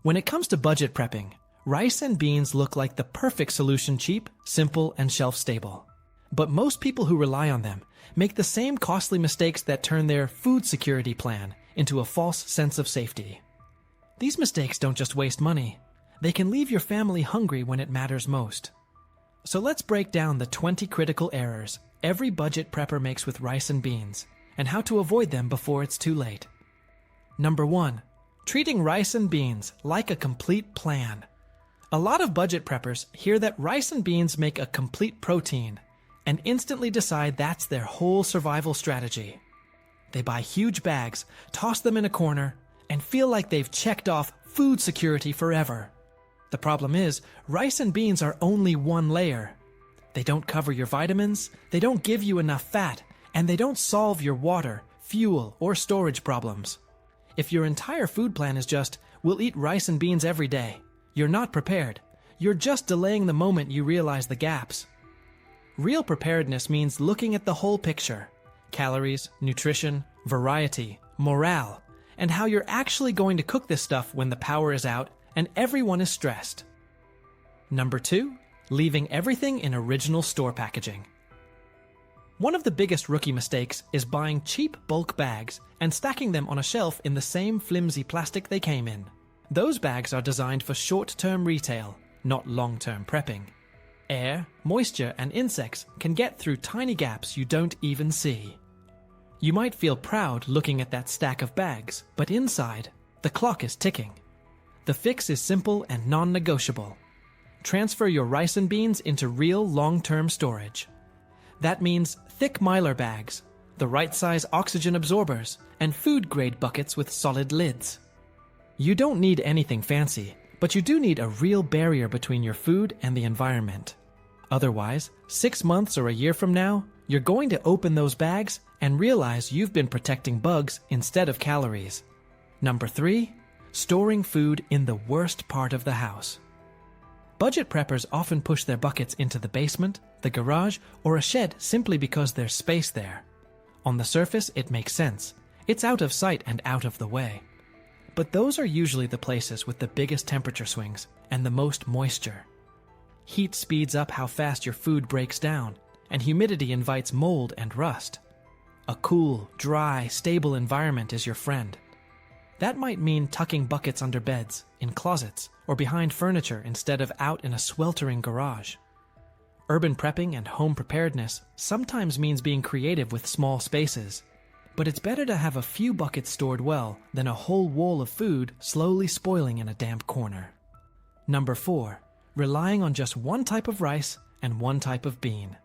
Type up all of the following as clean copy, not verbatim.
When it comes to budget prepping, rice and beans look like the perfect solution: cheap, simple, and shelf-stable. But most people who rely on them make the same costly mistakes that turn their food security plan into a false sense of safety. These mistakes don't just waste money, they can leave your family hungry when it matters most. So let's break down the 20 critical errors every budget prepper makes with rice and beans, and how to avoid them before it's too late. Number 1. Treating rice and beans like a complete plan. A lot of budget preppers hear that rice and beans make a complete protein and instantly decide that's their whole survival strategy. They buy huge bags, toss them in a corner, and feel like they've checked off food security forever. The problem is, rice and beans are only one layer. They don't cover your vitamins, they don't give you enough fat, and they don't solve your water, fuel, or storage problems. If your entire food plan is just, we'll eat rice and beans every day, you're not prepared. You're just delaying the moment you realize the gaps. Real preparedness means looking at the whole picture: calories, nutrition, variety, morale, and how you're actually going to cook this stuff when the power is out and everyone is stressed. Number 2, leaving everything in original store packaging. One of the biggest rookie mistakes is buying cheap bulk bags and stacking them on a shelf in the same flimsy plastic they came in. Those bags are designed for short-term retail, not long-term prepping. Air, moisture, and insects can get through tiny gaps you don't even see. You might feel proud looking at that stack of bags, but inside, the clock is ticking. The fix is simple and non-negotiable. Transfer your rice and beans into real long-term storage. That means thick mylar bags, the right size oxygen absorbers, and food-grade buckets with solid lids. You don't need anything fancy, but you do need a real barrier between your food and the environment. Otherwise, 6 months or a year from now, you're going to open those bags and realize you've been protecting bugs instead of calories. Number 3, storing food in the worst part of the house. Budget preppers often push their buckets into the basement, the garage, or a shed simply because there's space there. On the surface, it makes sense. It's out of sight and out of the way. But those are usually the places with the biggest temperature swings and the most moisture. Heat speeds up how fast your food breaks down, and humidity invites mold and rust. A cool, dry, stable environment is your friend. That might mean tucking buckets under beds, in closets, or behind furniture instead of out in a sweltering garage. Urban prepping and home preparedness sometimes means being creative with small spaces, but it's better to have a few buckets stored well than a whole wall of food slowly spoiling in a damp corner. Number 4, relying on just one type of rice and one type of bean.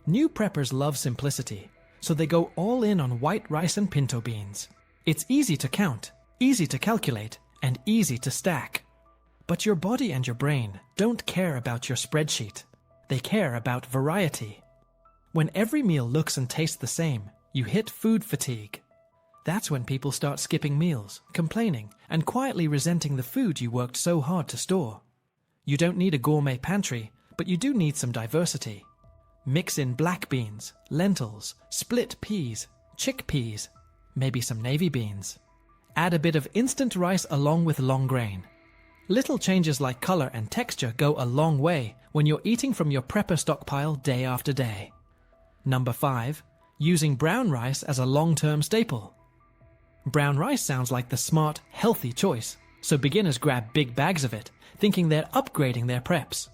New preppers love simplicity, so they go all in on white rice and pinto beans. It's easy to count, easy to calculate, and easy to stack. But your body and your brain don't care about your spreadsheet. They care about variety. When every meal looks and tastes the same, you hit food fatigue. That's when people start skipping meals, complaining, and quietly resenting the food you worked so hard to store. You don't need a gourmet pantry, but you do need some diversity. Mix in black beans, lentils, split peas, chickpeas, maybe some navy beans. Add a bit of instant rice along with long grain. Little changes like color and texture go a long way when you're eating from your prepper stockpile day after day. Number 5, using brown rice as a long-term staple. Brown rice sounds like the smart, healthy choice, so beginners grab big bags of it, thinking they're upgrading their preps.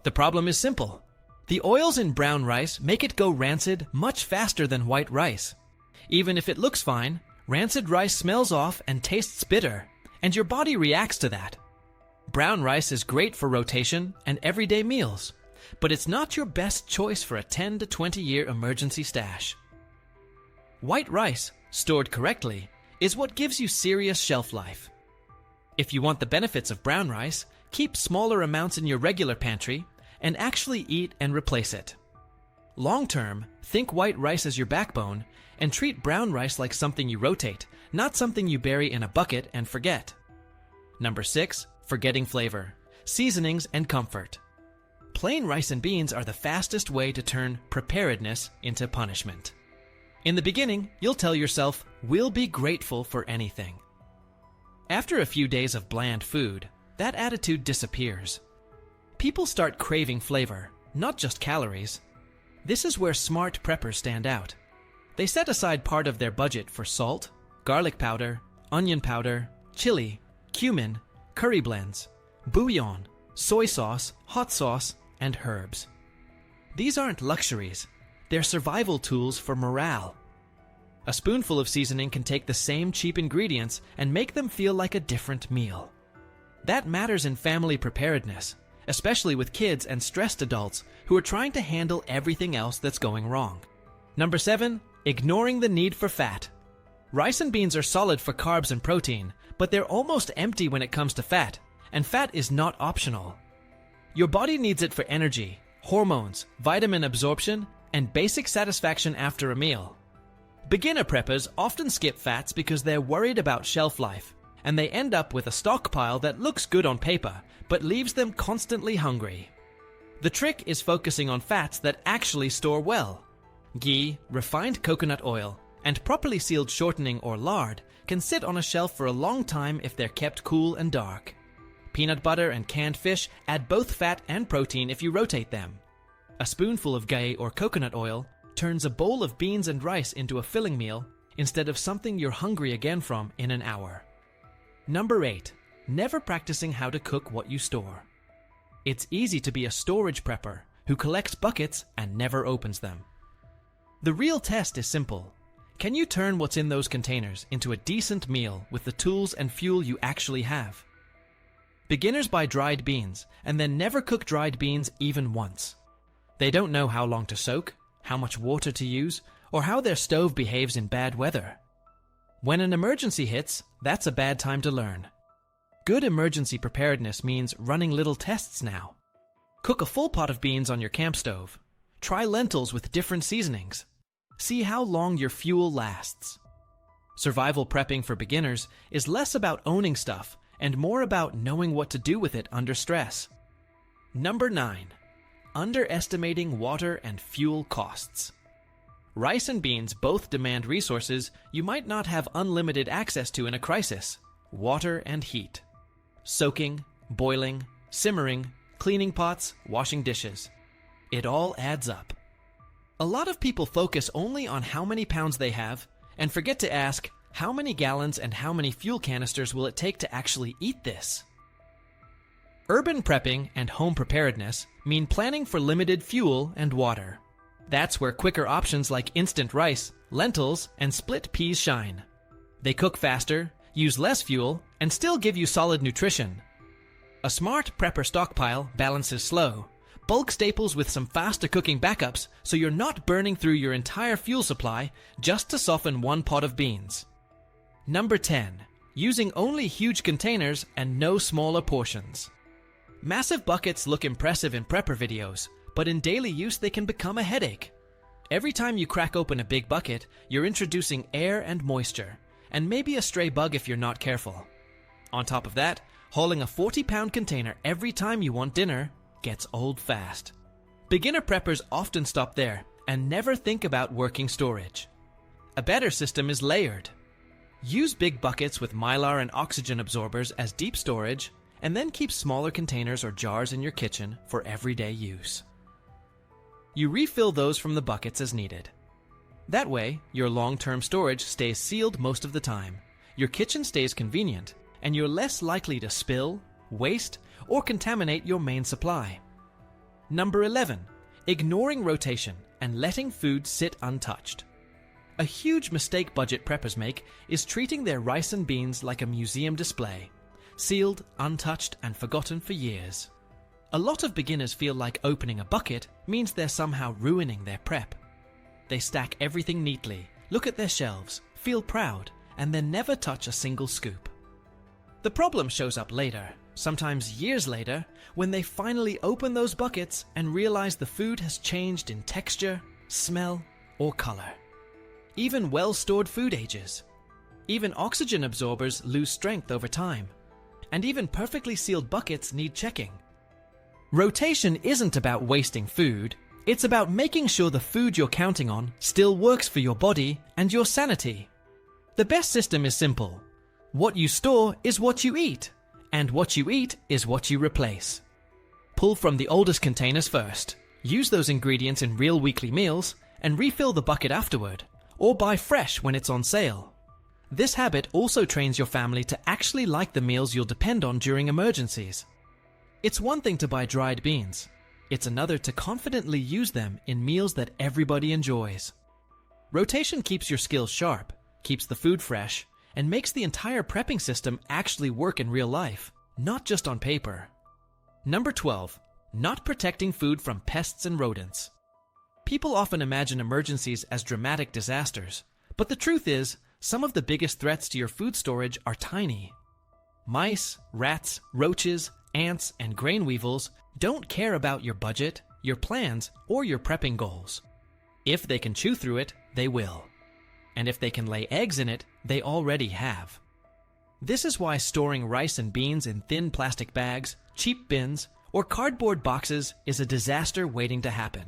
The problem is simple. The oils in brown rice make it go rancid much faster than white rice. Even if it looks fine, rancid rice smells off and tastes bitter, and your body reacts to that. Brown rice is great for rotation and everyday meals, but it's not your best choice for a 10 to 20 year emergency stash. White rice, stored correctly, is what gives you serious shelf life. If you want the benefits of brown rice, keep smaller amounts in your regular pantry and actually eat and replace it. Long term, think white rice as your backbone and treat brown rice like something you rotate, not something you bury in a bucket and forget. Number 6, forgetting flavor, seasonings, and comfort. Plain rice and beans are the fastest way to turn preparedness into punishment. In the beginning, you'll tell yourself, we'll be grateful for anything. After a few days of bland food, that attitude disappears. People start craving flavor, not just calories. This is where smart preppers stand out. They set aside part of their budget for salt, garlic powder, onion powder, chili, cumin, curry blends, bouillon, soy sauce, hot sauce, and herbs. These aren't luxuries, they're survival tools for morale. A spoonful of seasoning can take the same cheap ingredients and make them feel like a different meal. That matters in family preparedness, especially with kids and stressed adults who are trying to handle everything else that's going wrong. Number 7, ignoring the need for fat. Rice and beans are solid for carbs and protein, but they're almost empty when it comes to fat, and fat is not optional. Your body needs it for energy, hormones, vitamin absorption, and basic satisfaction after a meal. Beginner preppers often skip fats because they're worried about shelf life, and they end up with a stockpile that looks good on paper, but leaves them constantly hungry. The trick is focusing on fats that actually store well. Ghee, refined coconut oil, and properly sealed shortening or lard can sit on a shelf for a long time if they're kept cool and dark. Peanut butter and canned fish add both fat and protein if you rotate them. A spoonful of ghee or coconut oil turns a bowl of beans and rice into a filling meal instead of something you're hungry again from in an hour. Number 8, never practicing how to cook what you store. It's easy to be a storage prepper who collects buckets and never opens them. The real test is simple. Can you turn what's in those containers into a decent meal with the tools and fuel you actually have? Beginners buy dried beans and then never cook dried beans even once. They don't know how long to soak, how much water to use, or how their stove behaves in bad weather. When an emergency hits, that's a bad time to learn. Good emergency preparedness means running little tests now. Cook a full pot of beans on your camp stove. Try lentils with different seasonings. See how long your fuel lasts. Survival prepping for beginners is less about owning stuff and more about knowing what to do with it under stress. Number 9, underestimating water and fuel costs. Rice and beans both demand resources you might not have unlimited access to in a crisis: water and heat. Soaking, boiling, simmering, cleaning pots, washing dishes. It all adds up. A lot of people focus only on how many pounds they have and forget to ask, how many gallons and how many fuel canisters will it take to actually eat this? Urban prepping and home preparedness mean planning for limited fuel and water. That's where quicker options like instant rice, lentils, and split peas shine. They cook faster, use less fuel, and still give you solid nutrition. A smart prepper stockpile balances slow. Bulk staples with some faster cooking backups so you're not burning through your entire fuel supply just to soften one pot of beans. Number 10, using only huge containers and no smaller portions. Massive buckets look impressive in prepper videos, but in daily use they can become a headache. Every time you crack open a big bucket, you're introducing air and moisture, and maybe a stray bug if you're not careful. On top of that, hauling a 40-pound container every time you want dinner gets old fast. Beginner preppers often stop there and never think about working storage. A better system is layered. Use big buckets with mylar and oxygen absorbers as deep storage, and then keep smaller containers or jars in your kitchen for everyday use. You refill those from the buckets as needed. That way, your long-term storage stays sealed most of the time, your kitchen stays convenient, and you're less likely to spill, waste, or contaminate your main supply. Number 11, ignoring rotation and letting food sit untouched. A huge mistake budget preppers make is treating their rice and beans like a museum display, sealed, untouched, and forgotten for years. A lot of beginners feel like opening a bucket means they're somehow ruining their prep. They stack everything neatly, look at their shelves, feel proud, and then never touch a single scoop. The problem shows up later, sometimes years later, when they finally open those buckets and realize the food has changed in texture, smell, or color. Even well-stored food ages. Even oxygen absorbers lose strength over time. And even perfectly sealed buckets need checking. Rotation isn't about wasting food, it's about making sure the food you're counting on still works for your body and your sanity. The best system is simple. What you store is what you eat, and what you eat is what you replace. Pull from the oldest containers first, use those ingredients in real weekly meals, and refill the bucket afterward, or buy fresh when it's on sale. This habit also trains your family to actually like the meals you'll depend on during emergencies. It's one thing to buy dried beans. It's another to confidently use them in meals that everybody enjoys. Rotation keeps your skills sharp, keeps the food fresh, and makes the entire prepping system actually work in real life, not just on paper. Number 12. Not protecting food from pests and rodents. People often imagine emergencies as dramatic disasters, but the truth is, some of the biggest threats to your food storage are tiny. Mice, rats, roaches, ants, and grain weevils don't care about your budget, your plans, or your prepping goals. If they can chew through it, they will. And if they can lay eggs in it, they already have. This is why storing rice and beans in thin plastic bags, cheap bins, or cardboard boxes is a disaster waiting to happen.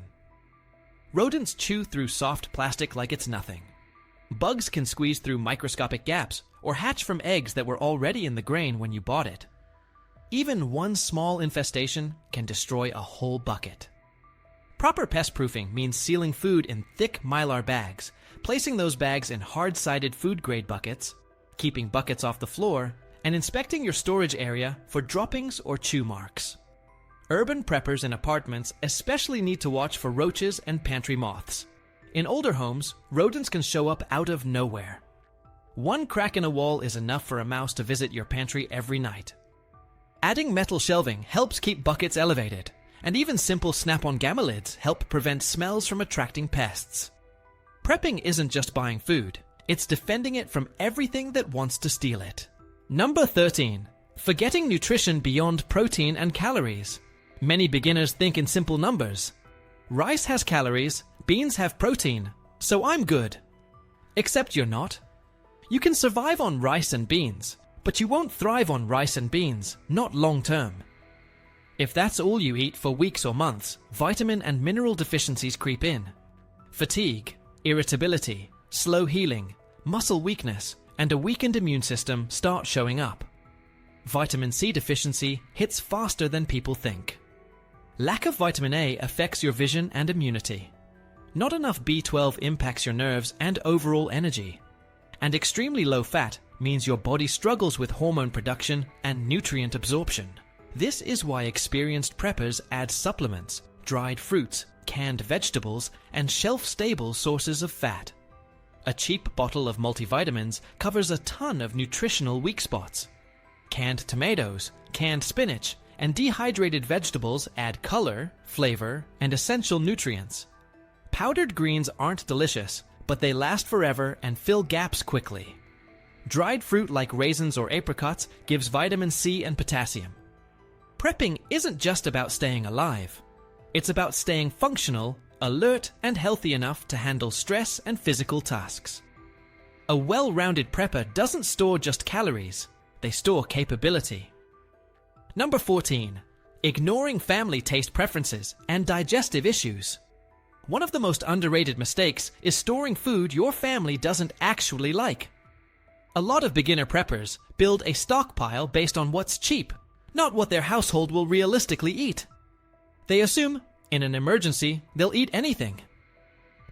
Rodents chew through soft plastic like it's nothing. Bugs can squeeze through microscopic gaps or hatch from eggs that were already in the grain when you bought it. Even one small infestation can destroy a whole bucket. Proper pest proofing means sealing food in thick mylar bags, placing those bags in hard-sided food-grade buckets, keeping buckets off the floor, and inspecting your storage area for droppings or chew marks. Urban preppers in apartments especially need to watch for roaches and pantry moths. In older homes, rodents can show up out of nowhere. One crack in a wall is enough for a mouse to visit your pantry every night. Adding metal shelving helps keep buckets elevated, and even simple snap-on gamma lids help prevent smells from attracting pests. Prepping isn't just buying food, it's defending it from everything that wants to steal it. Number 13. Forgetting nutrition beyond protein and calories. Many beginners think in simple numbers. Rice has calories, beans have protein, so I'm good. Except you're not. You can survive on rice and beans, but you won't thrive on rice and beans, not long term. If that's all you eat for weeks or months, vitamin and mineral deficiencies creep in. Fatigue, irritability, slow healing, muscle weakness, and a weakened immune system start showing up. Vitamin C deficiency hits faster than people think. Lack of vitamin A affects your vision and immunity. Not enough B12 impacts your nerves and overall energy. And extremely low fat means your body struggles with hormone production and nutrient absorption. This is why experienced preppers add supplements, dried fruits, canned vegetables, and shelf-stable sources of fat. A cheap bottle of multivitamins covers a ton of nutritional weak spots. Canned tomatoes, canned spinach, and dehydrated vegetables add color, flavor, and essential nutrients. Powdered greens aren't delicious, but they last forever and fill gaps quickly. Dried fruit like raisins or apricots gives vitamin C and potassium. Prepping isn't just about staying alive. It's about staying functional, alert, and healthy enough to handle stress and physical tasks. A well-rounded prepper doesn't store just calories, they store capability. Number 14. Ignoring family taste preferences and digestive issues. One of the most underrated mistakes is storing food your family doesn't actually like. A lot of beginner preppers build a stockpile based on what's cheap, not what their household will realistically eat. They assume, in an emergency, they'll eat anything.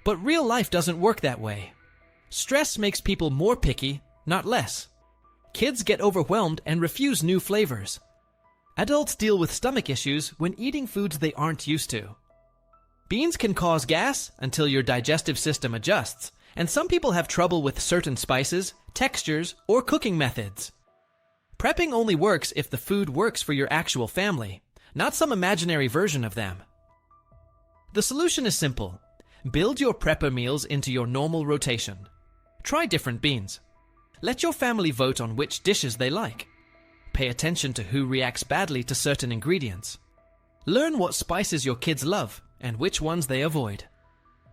But real life doesn't work that way. Stress makes people more picky, not less. Kids get overwhelmed and refuse new flavors. Adults deal with stomach issues when eating foods they aren't used to. Beans can cause gas until your digestive system adjusts, and some people have trouble with certain spices, textures, or cooking methods. Prepping only works if the food works for your actual family, not some imaginary version of them. The solution is simple. Build your prepper meals into your normal rotation. Try different beans. Let your family vote on which dishes they like. Pay attention to who reacts badly to certain ingredients. Learn what spices your kids love and which ones they avoid.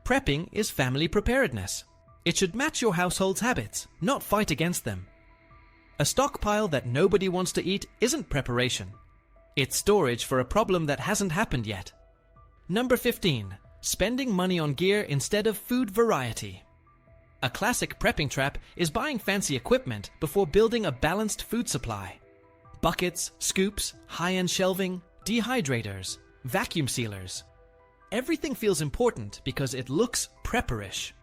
Prepping is family preparedness. It should match your household's habits, not fight against them. A stockpile that nobody wants to eat isn't preparation. It's storage for a problem that hasn't happened yet. Number 15. Spending money on gear instead of food variety. A classic prepping trap is buying fancy equipment before building a balanced food supply. Buckets, scoops, high-end shelving, dehydrators, vacuum sealers. Everything feels important because it looks prepperish.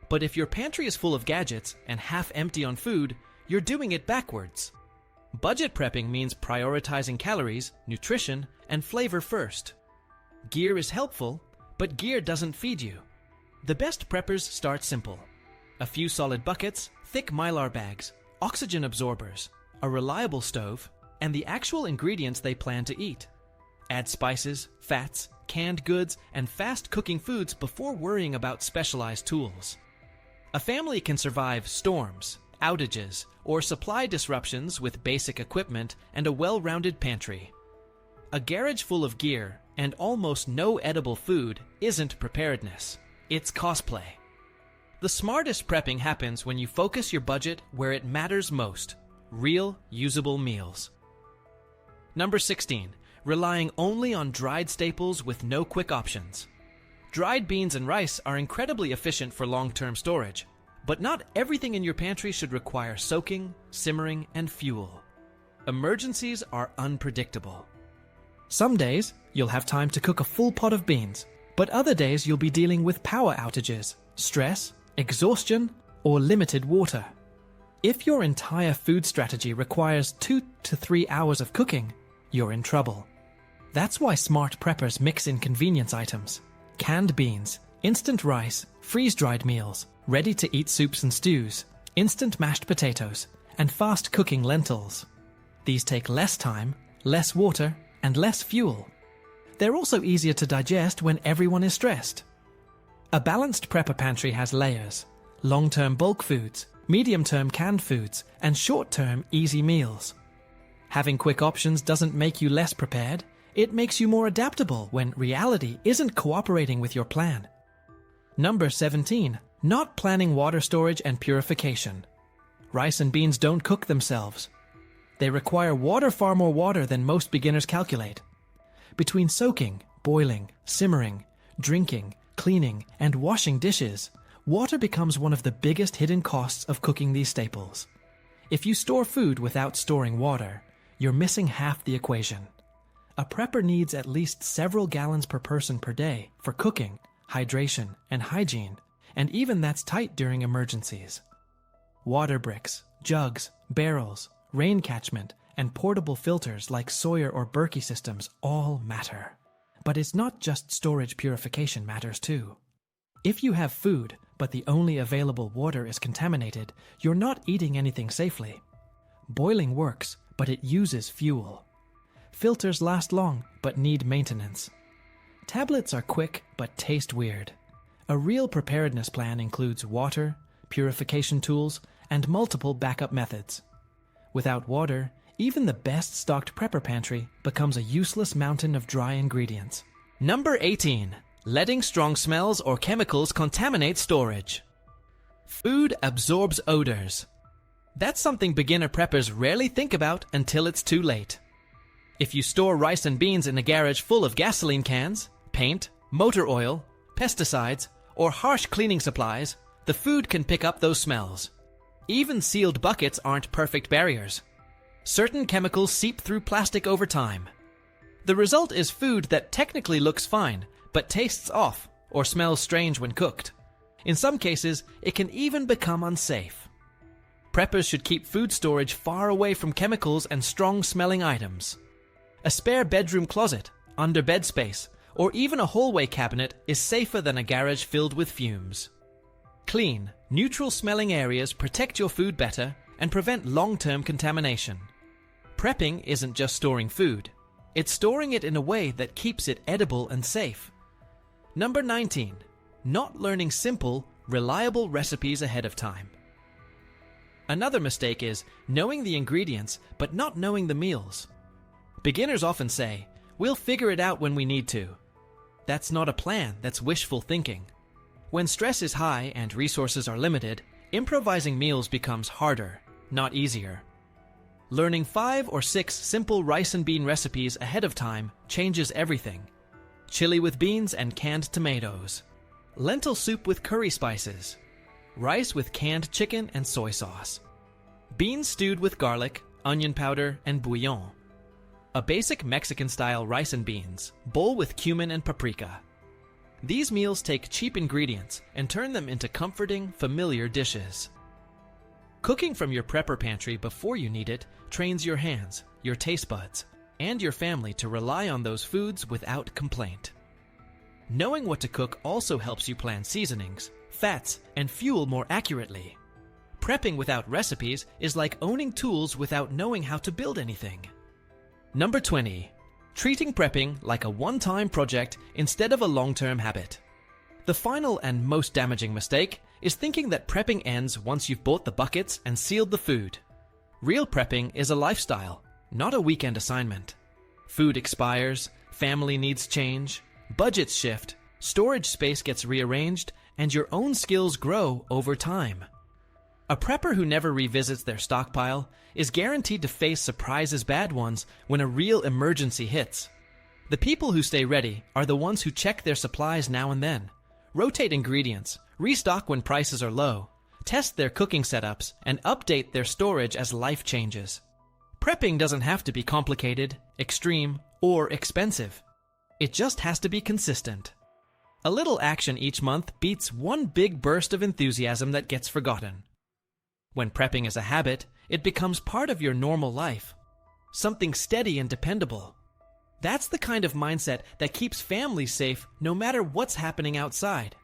But if your pantry is full of gadgets and half empty on food, you're doing it backwards. Budget prepping means prioritizing calories, nutrition, and flavor first. Gear is helpful, but gear doesn't feed you. The best preppers start simple. A few solid buckets, thick mylar bags, oxygen absorbers, a reliable stove, and the actual ingredients they plan to eat. Add spices, fats, canned goods, and fast-cooking foods before worrying about specialized tools. A family can survive storms, outages, or supply disruptions with basic equipment and a well-rounded pantry. A garage full of gear and almost no edible food isn't preparedness, it's cosplay. The smartest prepping happens when you focus your budget where it matters most: real, usable meals. Number 16. Relying only on dried staples with no quick options. Dried beans and rice are incredibly efficient for long-term storage, but not everything in your pantry should require soaking, simmering, and fuel. Emergencies are unpredictable. Some days, you'll have time to cook a full pot of beans, but other days you'll be dealing with power outages, stress, exhaustion, or limited water. If your entire food strategy requires 2 to 3 hours of cooking, you're in trouble. That's why smart preppers mix in convenience items: canned beans, instant rice, freeze-dried meals, ready-to-eat soups and stews, instant mashed potatoes, and fast-cooking lentils. These take less time, less water, and less fuel. They're also easier to digest when everyone is stressed. A balanced prepper pantry has layers: long-term bulk foods, medium-term canned foods, and short-term easy meals. Having quick options doesn't make you less prepared. It makes you more adaptable when reality isn't cooperating with your plan. Number 17. Not planning water storage and purification. Rice and beans don't cook themselves. They require far more water than most beginners calculate. Between soaking, boiling, simmering, drinking, cleaning, and washing dishes, water becomes one of the biggest hidden costs of cooking these staples. If you store food without storing water, you're missing half the equation. A prepper needs at least several gallons per person per day for cooking, hydration, and hygiene, and even that's tight during emergencies. Water bricks, jugs, barrels, rain catchment, and portable filters like Sawyer or Berkey systems all matter. But it's not just storage. Purification matters too. If you have food, but the only available water is contaminated, you're not eating anything safely. Boiling works, but it uses fuel. Filters last long, but need maintenance. Tablets are quick, but taste weird. A real preparedness plan includes water, purification tools, and multiple backup methods. Without water, even the best-stocked prepper pantry becomes a useless mountain of dry ingredients. Number 18. Letting strong smells or chemicals contaminate storage. Food absorbs odors. That's something beginner preppers rarely think about until it's too late. If you store rice and beans in a garage full of gasoline cans, paint, motor oil, pesticides, or harsh cleaning supplies, the food can pick up those smells. Even sealed buckets aren't perfect barriers. Certain chemicals seep through plastic over time. The result is food that technically looks fine, but tastes off or smells strange when cooked. In some cases, it can even become unsafe. Preppers should keep food storage far away from chemicals and strong-smelling items. A spare bedroom closet, under bed space, or even a hallway cabinet is safer than a garage filled with fumes. Clean, neutral-smelling areas protect your food better and prevent long-term contamination. Prepping isn't just storing food. It's storing it in a way that keeps it edible and safe. Number 19. Not learning simple, reliable recipes ahead of time. Another mistake is knowing the ingredients but not knowing the meals. Beginners often say, "We'll figure it out when we need to." That's not a plan, that's wishful thinking. When stress is high and resources are limited, improvising meals becomes harder, not easier. Learning 5 or 6 simple rice and bean recipes ahead of time changes everything. Chili with beans and canned tomatoes. Lentil soup with curry spices. rice with canned chicken and soy sauce. Beans stewed with garlic, onion powder, and bouillon. A basic Mexican-style rice and beans, bowl with cumin and paprika. These meals take cheap ingredients and turn them into comforting, familiar dishes. Cooking from your prepper pantry before you need it trains your hands, your taste buds, and your family to rely on those foods without complaint. Knowing what to cook also helps you plan seasonings, fats, and fuel more accurately. Prepping without recipes is like owning tools without knowing how to build anything. Number 20. Treating prepping like a one-time project instead of a long-term habit. The final and most damaging mistake is thinking that prepping ends once you've bought the buckets and sealed the food. Real prepping is a lifestyle, not a weekend assignment. Food expires, family needs change, budgets shift, storage space gets rearranged, and your own skills grow over time. A prepper who never revisits their stockpile is guaranteed to face surprise as bad ones when a real emergency hits. The people who stay ready are the ones who check their supplies now and then, rotate ingredients, restock when prices are low, test their cooking setups, and update their storage as life changes. Prepping doesn't have to be complicated, extreme, or expensive. It just has to be consistent. A little action each month beats one big burst of enthusiasm that gets forgotten. When prepping is a habit, it becomes part of your normal life. Something steady and dependable. That's the kind of mindset that keeps families safe no matter what's happening outside.